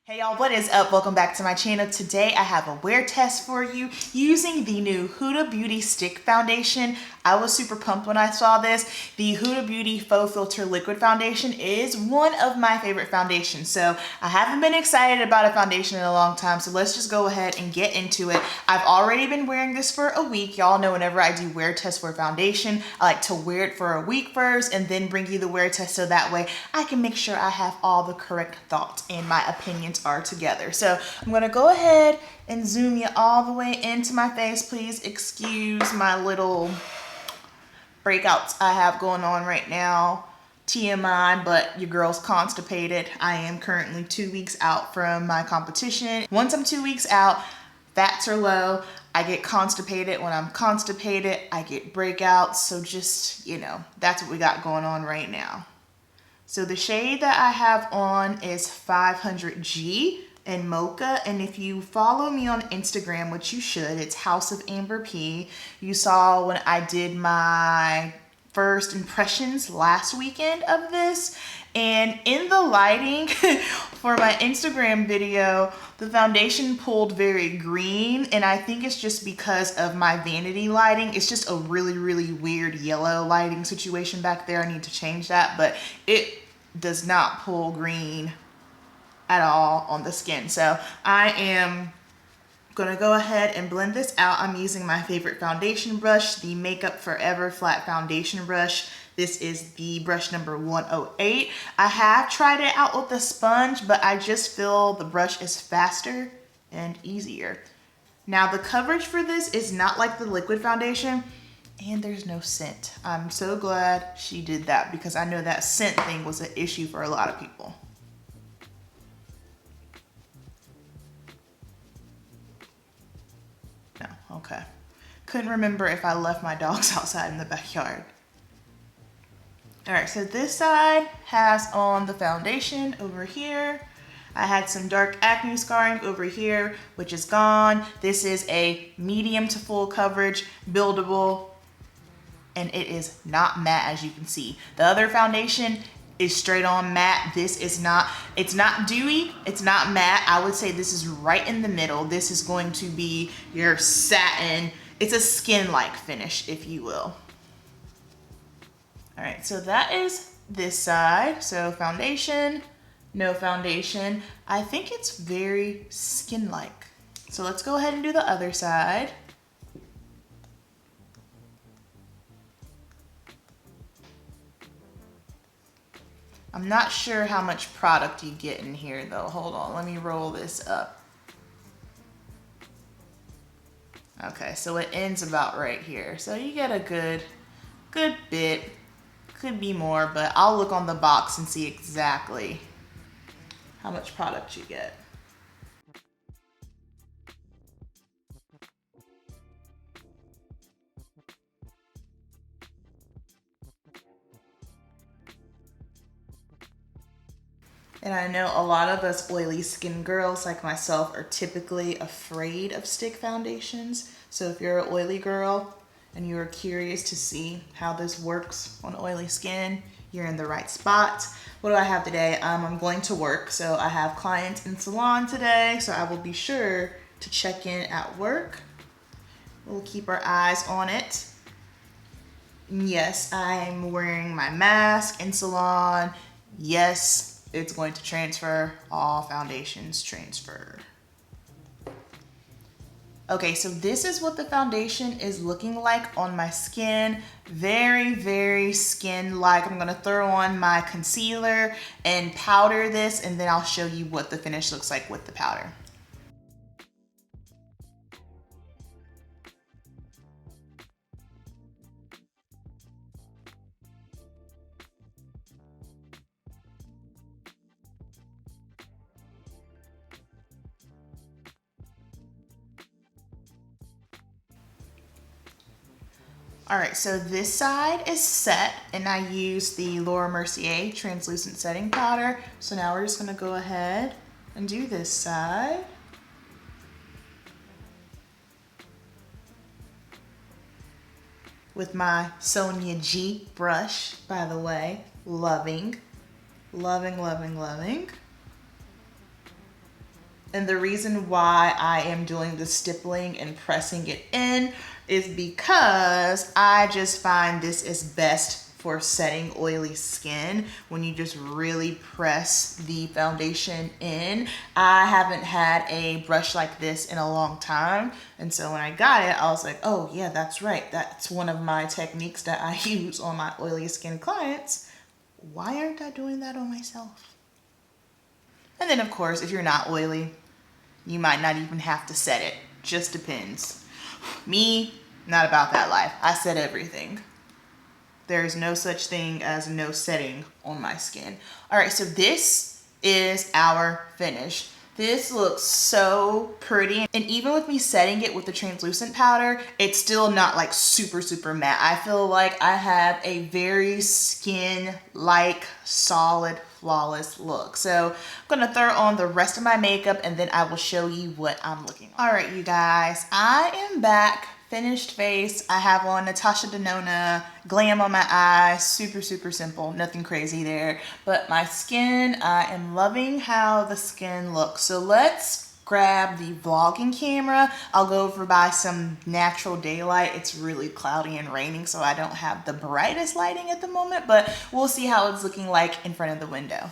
Hey y'all, what is up? Welcome back to my channel. Today I have a wear test for you using the new Huda Beauty Stick Foundation. I was super pumped when I saw this. The Huda Beauty Faux Filter Liquid Foundation is one of my favorite foundations. So I haven't been excited about a foundation in a long time, so let's just go ahead and get into it. I've already been wearing this for a week. Y'all know whenever I do wear tests for a foundation, I like to wear it for a week first and then bring you the wear test so that way I can make sure I have all the correct thoughts and my opinions are together. So I'm gonna go ahead and zoom you all the way into my face. Please excuse my little breakouts I have going on right now. TMI, but your girl's constipated. I am currently 2 weeks out from my competition. Once I'm 2 weeks out, fats are low. I get constipated. When I'm constipated, I get breakouts. So just, you know, that's what we got going on right now. So the shade that I have on is 500G in Mocha, and if you follow me on Instagram, which you should, it's HouseofAmberp. You saw when I did my first impressions last weekend of this, and in the lighting for my Instagram video, the foundation pulled very green, and I think it's just because of my vanity lighting. It's just a really weird yellow lighting situation back there. I need to change that, but it does not pull green at all on the skin. So I am gonna go ahead and blend this out. I'm using my favorite foundation brush, the Makeup Forever Flat Foundation Brush. This is the brush number 108. I have tried it out with the sponge, but I just feel the brush is faster and easier. Now the coverage for this is not like the liquid foundation, and there's no scent. I'm so glad she did that because I know that scent thing was an issue for a lot of people. No, okay. Couldn't remember if I left my dogs outside in the backyard. All right, so this side has on the foundation over here. I had some dark acne scarring over here, which is gone. This is a medium to full coverage, buildable, and it is not matte, as you can see. The other foundation is straight on matte. This is not, it's not dewy, it's not matte. I would say this is right in the middle. This is going to be your satin. It's a skin-like finish, if you will. All right, so that is this side. So foundation, no foundation. I think it's very skin-like. So let's go ahead and do the other side. I'm not sure how much product you get in here though. Hold on, let me roll this up. Okay, so it ends about right here. So you get a good bit. Could be more, but I'll look on the box and see exactly how much product you get. And I know a lot of us oily skin girls like myself are typically afraid of stick foundations. So if you're an oily girl and you're curious to see how this works on oily skin, you're in the right spot. What do I have today? I'm going to work. So I have clients in salon today. So I will be sure to check in at work. We'll keep our eyes on it. Yes, I'm wearing my mask in salon. Yes, it's going to transfer. All foundations transfer. Okay, so this is what the foundation is looking like on my skin. Very skin-like. I'm gonna throw on my concealer and powder this, and then I'll show you what the finish looks like with the powder. All right, so this side is set, and I use the Laura Mercier translucent setting powder. So now we're just gonna go ahead and do this side. With my Sonia G brush, by the way, loving. And the reason why I am doing the stippling and pressing it in is because I just find this is best for setting oily skin when you just really press the foundation in. I haven't had a brush like this in a long time. And so when I got it, I was like, oh yeah, that's right. That's one of my techniques that I use on my oily skin clients. Why aren't I doing that on myself? And then of course, if you're not oily, you might not even have to set it. Just depends. Me, not about that life. I set everything. There is no such thing as no setting on my skin. All right, so this is our finish. This looks so pretty. And even with me setting it with the translucent powder, it's still not like super, super matte. I feel like I have a very skin-like, solid, flawless look. So I'm gonna throw on the rest of my makeup and then I will show you what I'm looking like. All right, you guys, I am back. Finished face. I have on Natasha Denona glam on my eyes. Super, super simple. Nothing crazy there. But my skin, I am loving how the skin looks. So let's grab the vlogging camera. I'll go over by some natural daylight. It's really cloudy and raining, so I don't have the brightest lighting at the moment, but we'll see how it's looking like in front of the window.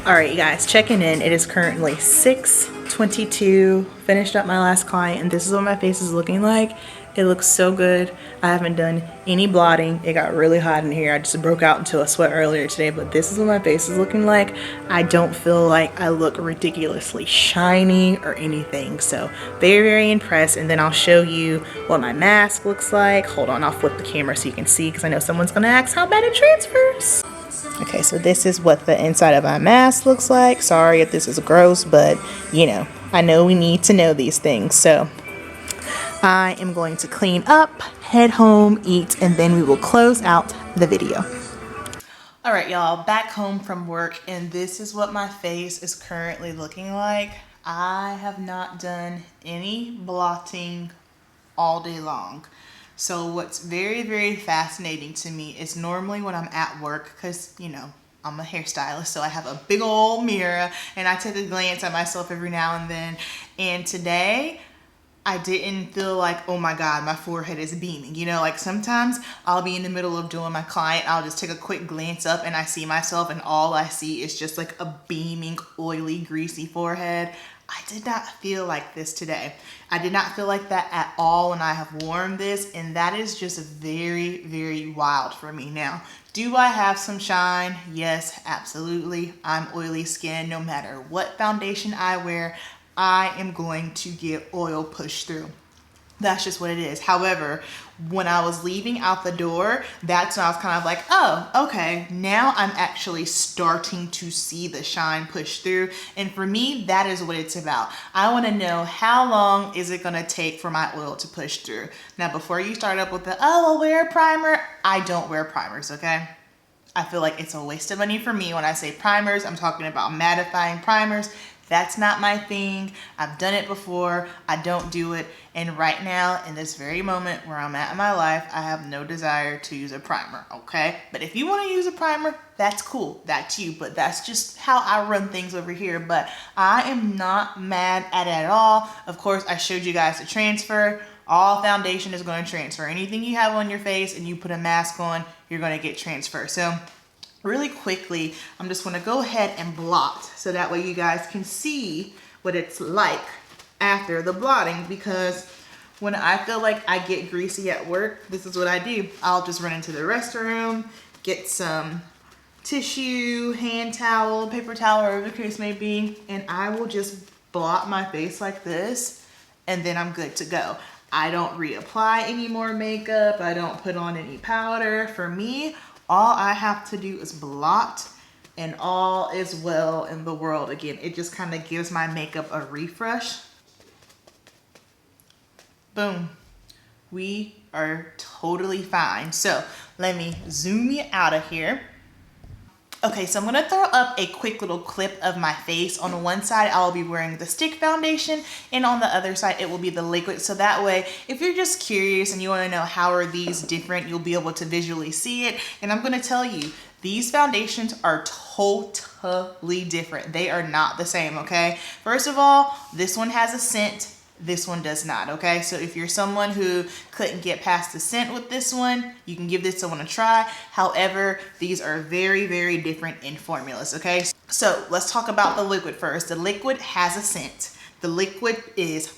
All right, you guys, checking in. It is currently 6:22. Finished up my last client, and this is what my face is looking like. It looks so good. I haven't done any blotting. It got really hot in here. I just broke out into a sweat earlier today, but this is what my face is looking like. I don't feel like I look ridiculously shiny or anything. So very, very impressed. And then I'll show you what my mask looks like. Hold on, I'll flip the camera so you can see, because I know someone's gonna ask how bad it transfers. Okay, so this is what the inside of my mask looks like. Sorry if this is gross, but you know, I know we need to know these things. So I am going to clean up, head home, eat, and then we will close out the video. All right, y'all, back home from work, and this is what my face is currently looking like. I have not done any blotting all day long. So what's very, very fascinating to me is normally when I'm at work, because, you know, I'm a hairstylist, so I have a big old mirror and I take a glance at myself every now and then. And today, I didn't feel like, oh my God, my forehead is beaming. You know, like sometimes I'll be in the middle of doing my client, I'll just take a quick glance up and I see myself and all I see is just like a beaming, oily, greasy forehead. I did not feel like this today. I did not feel like that at all when I have worn this, and that is just very, very wild for me. Now, Do I have some shine? Yes, absolutely. I'm oily skin. No matter what foundation I wear, I am going to get oil pushed through. That's just what it is. However, when I was leaving out the door, that's when I was kind of like, oh, okay, now I'm actually starting to see the shine push through. And for me, that is what it's about. I want to know, how long is it going to take for my oil to push through? Now, before you start up with the, oh, I'll wear a primer, I don't wear primers, okay? I feel like it's a waste of money for me. When I say primers, I'm talking about mattifying primers. That's not my thing. I've done it before. I don't do it. And right now, in this very moment where I'm at in my life, I have no desire to use a primer, okay? But if you want to use a primer, that's cool. That's you. But that's just how I run things over here. But I am not mad at it at all. Of course, I showed you guys the transfer. All foundation is going to transfer. Anything you have on your face and you put a mask on, you're going to get transfer. So really quickly, I'm just going to go ahead and blot so that way you guys can see what it's like after the blotting, because when I feel like I get greasy at work, this is what I do. I'll just run into the restroom, get some tissue, hand towel, paper towel, whatever the case may be, and I will just blot my face like this, and then I'm good to go. I don't reapply any more makeup. I don't put on any powder. For me, all I have to do is blot and all is well in the world. Again, it just kind of gives my makeup a refresh. Boom. We are totally fine. So let me zoom you out of here. Okay, so I'm gonna throw up a quick little clip of my face. On one side, I'll be wearing the stick foundation, and on the other side, it will be the liquid. So that way, if you're just curious and you wanna know how are these different, you'll be able to visually see it. And I'm gonna tell you, these foundations are totally different. They are not the same, okay? First of all, this one has a scent. This one does not, okay? So if you're someone who couldn't get past the scent with this one, you can give this one a try. However, these are very, very different in formulas, okay? So let's talk about the liquid first. The liquid has a scent. The liquid is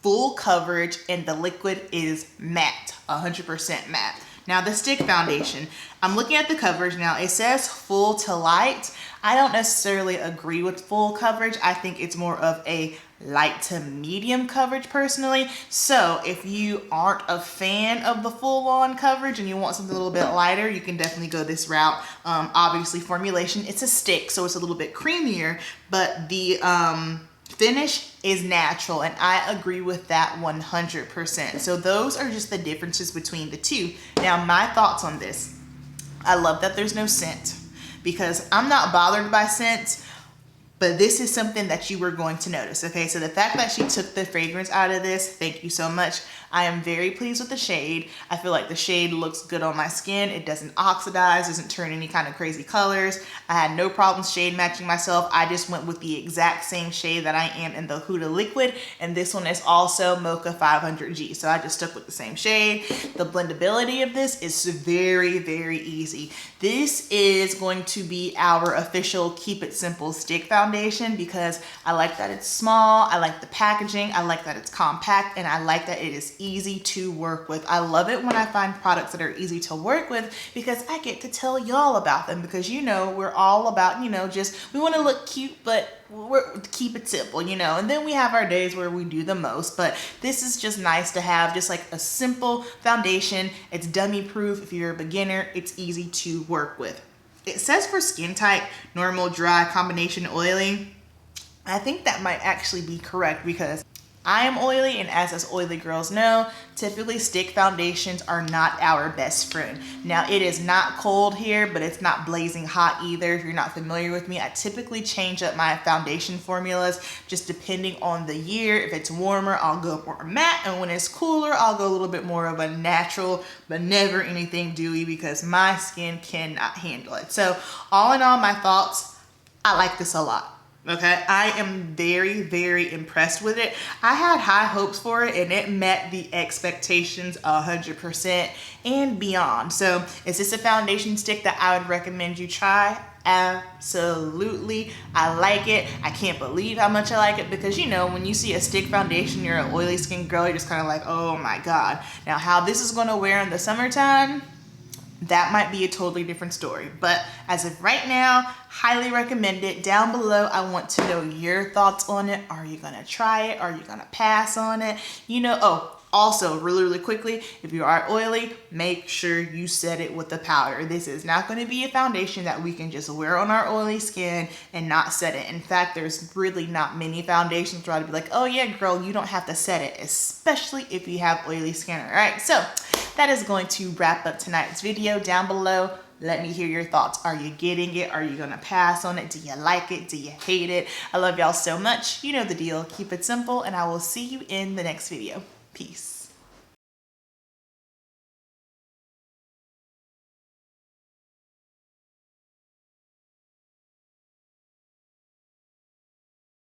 full coverage, and the liquid is matte, 100% matte. Now the stick foundation, I'm looking at the coverage now. It says full to light. I don't necessarily agree with full coverage. I think it's more of a light to medium coverage personally. So if you aren't a fan of the full-on coverage and you want something a little bit lighter, you can definitely go this route. Obviously formulation, it's a stick, so it's a little bit creamier, but the finish is natural, and I agree with that 100%. So those are just the differences between the two. Now my thoughts on this. I love that there's no scent, because I'm not bothered by scent, but this is something that you were going to notice, okay? So the fact that she took the fragrance out of this, thank you so much. I am very pleased with the shade. I feel like the shade looks good on my skin. It doesn't oxidize, doesn't turn any kind of crazy colors. I had no problem shade matching myself. I just went with the exact same shade that I am in the Huda liquid, and this one is also Mocha 500G. So I just stuck with the same shade. The blendability of this is very, very easy. This is going to be our official Keep It Simple stick foundation, because I like that it's small, I like the packaging, I like that it's compact, and I like that it is easy to work with. I love it when I find products that are easy to work with, because I get to tell y'all about them, because you know we're all about, you know, just we want to look cute, but we're keep it simple, you know, and then we have our days where we do the most. But this is just nice to have, just like a simple foundation. It's dummy proof. If you're a beginner, it's easy to work with. It says for skin type, normal, dry, combination, oily. I think that might actually be correct, because I am oily, and as us oily girls know, typically stick foundations are not our best friend. Now it is not cold here, but it's not blazing hot either. If you're not familiar with me, I typically change up my foundation formulas just depending on the year. If it's warmer, I'll go more matte, and when it's cooler, I'll go a little bit more of a natural, but never anything dewy, because my skin cannot handle it. So all in all, my thoughts, I like this a lot. Okay, I am very, very impressed with it. I had high hopes for it, and it met the expectations 100% and beyond. So is this a foundation stick that I would recommend you try? Absolutely. I like it. I can't believe how much I like it, because you know, when you see a stick foundation, you're an oily skin girl, you're just kind of like, oh my God. Now how this is going to wear in the summertime, that might be a totally different story. But as of right now, highly recommend it. Down below, I want to know your thoughts on it. Are you gonna try it? Are you gonna pass on it? You know, oh, also, really quickly, if you are oily, make sure you set it with the powder. This is not going to be a foundation that we can just wear on our oily skin and not set it. In fact, there's really not many foundations where I'd be like, oh yeah, girl, you don't have to set it, especially if you have oily skin. All right, so that is going to wrap up tonight's video. Down below, let me hear your thoughts. Are you getting it? Are you gonna pass on it? Do you like it? Do you hate it? I love y'all so much. You know the deal. Keep it simple, and I will see you in the next video. Peace.